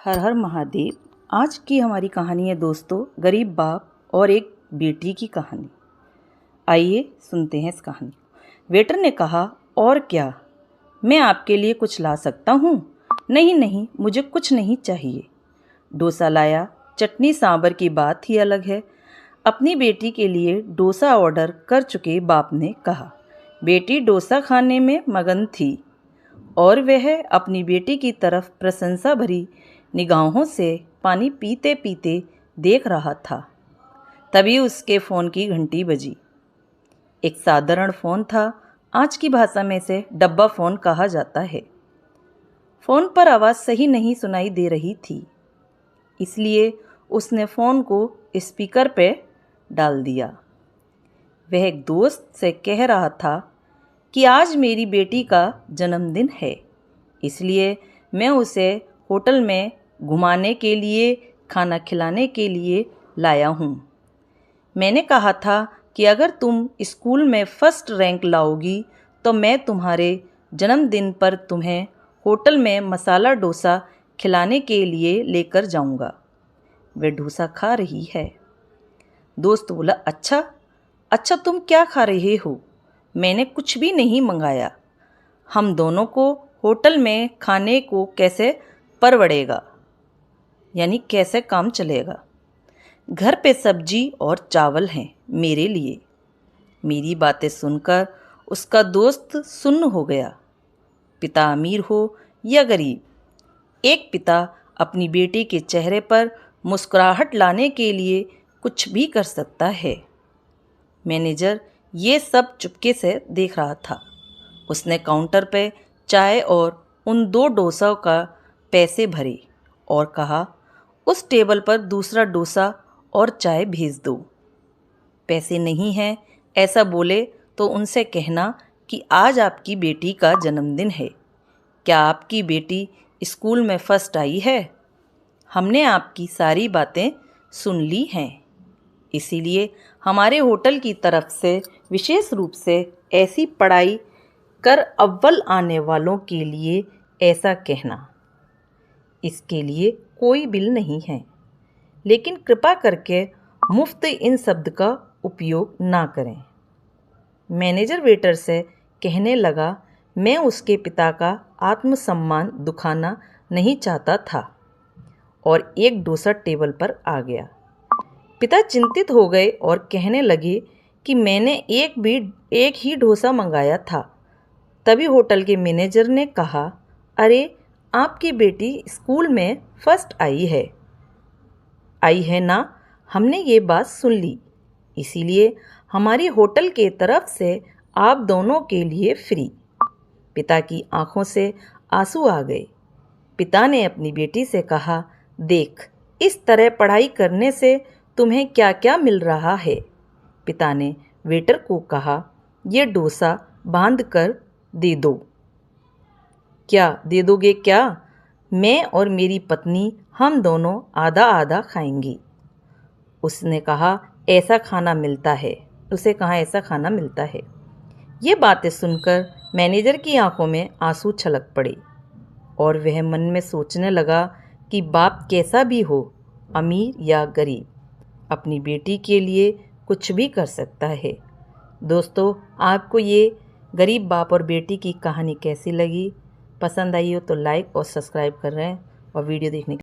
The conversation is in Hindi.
हर हर महादेव। आज की हमारी कहानी है दोस्तों, गरीब बाप और एक बेटी की कहानी। आइए सुनते हैं इस कहानी। वेटर ने कहा, और क्या, मैं आपके लिए कुछ ला सकता हूँ? नहीं नहीं, मुझे कुछ नहीं चाहिए। डोसा लाया। चटनी सांभर की बात ही अलग है। अपनी बेटी के लिए डोसा ऑर्डर कर चुके बाप ने कहा। बेटी डोसा खाने में मगन थी और वह अपनी बेटी की तरफ प्रशंसा भरी निगाहों से पानी पीते पीते देख रहा था। तभी उसके फ़ोन की घंटी बजी। एक साधारण फ़ोन था। आज की भाषा में इसे डब्बा फ़ोन कहा जाता है। फ़ोन पर आवाज़ सही नहीं सुनाई दे रही थी, इसलिए उसने फ़ोन को स्पीकर पे डाल दिया। वह एक दोस्त से कह रहा था कि आज मेरी बेटी का जन्मदिन है, इसलिए मैं उसे होटल में घुमाने के लिए, खाना खिलाने के लिए लाया हूँ। मैंने कहा था कि अगर तुम स्कूल में फर्स्ट रैंक लाओगी तो मैं तुम्हारे जन्मदिन पर तुम्हें होटल में मसाला डोसा खिलाने के लिए लेकर जाऊँगा। वह डोसा खा रही है। दोस्त बोला, अच्छा तुम क्या खा रहे हो? मैंने कुछ भी नहीं मंगाया। हम दोनों को होटल में खाने को कैसे परवड़ेगा, यानी कैसे काम चलेगा? घर पे सब्जी और चावल हैं मेरे लिए। मेरी बातें सुनकर उसका दोस्त सुन्न हो गया। पिता अमीर हो या गरीब, एक पिता अपनी बेटी के चेहरे पर मुस्कुराहट लाने के लिए कुछ भी कर सकता है। मैनेजर ये सब चुपके से देख रहा था। उसने काउंटर पे चाय और उन 2 डोसा का पैसे भरे और कहा, उस टेबल पर दूसरा डोसा और चाय भेज दो। पैसे नहीं हैं ऐसा बोले तो उनसे कहना कि आज आपकी बेटी का जन्मदिन है। क्या आपकी बेटी स्कूल में फर्स्ट आई है? हमने आपकी सारी बातें सुन ली हैं, इसीलिए हमारे होटल की तरफ से विशेष रूप से ऐसी पढ़ाई कर अव्वल आने वालों के लिए ऐसा कहना। इसके लिए कोई बिल नहीं है, लेकिन कृपा करके मुफ्त इन शब्द का उपयोग ना करें। मैनेजर वेटर से कहने लगा, मैं उसके पिता का आत्मसम्मान दुखाना नहीं चाहता था, और एक डोसा टेबल पर आ गया। पिता चिंतित हो गए और कहने लगे कि मैंने एक ही डोसा मंगाया था। तभी होटल के मैनेजर ने कहा, अरे आपकी बेटी स्कूल में फर्स्ट आई है ना? हमने ये बात सुन ली, इसीलिए हमारी होटल के तरफ से आप दोनों के लिए फ्री। पिता की आंखों से आंसू आ गए। पिता ने अपनी बेटी से कहा, देख, इस तरह पढ़ाई करने से तुम्हें क्या क्या मिल रहा है। पिता ने वेटर को कहा, ये डोसा बांध कर दे दो। क्या दे दोगे क्या? मैं और मेरी पत्नी हम दोनों आधा आधा खाएंगी। उसने कहा, ऐसा खाना मिलता है। उसे कहा, ऐसा खाना मिलता है। ये बातें सुनकर मैनेजर की आंखों में आंसू छलक पड़े और वह मन में सोचने लगा कि बाप कैसा भी हो, अमीर या गरीब, अपनी बेटी के लिए कुछ भी कर सकता है। दोस्तों, आपको ये गरीब बाप और बेटी की कहानी कैसी लगी? पसंद आई हो तो लाइक और सब्सक्राइब कर रहे हैं और वीडियो देखने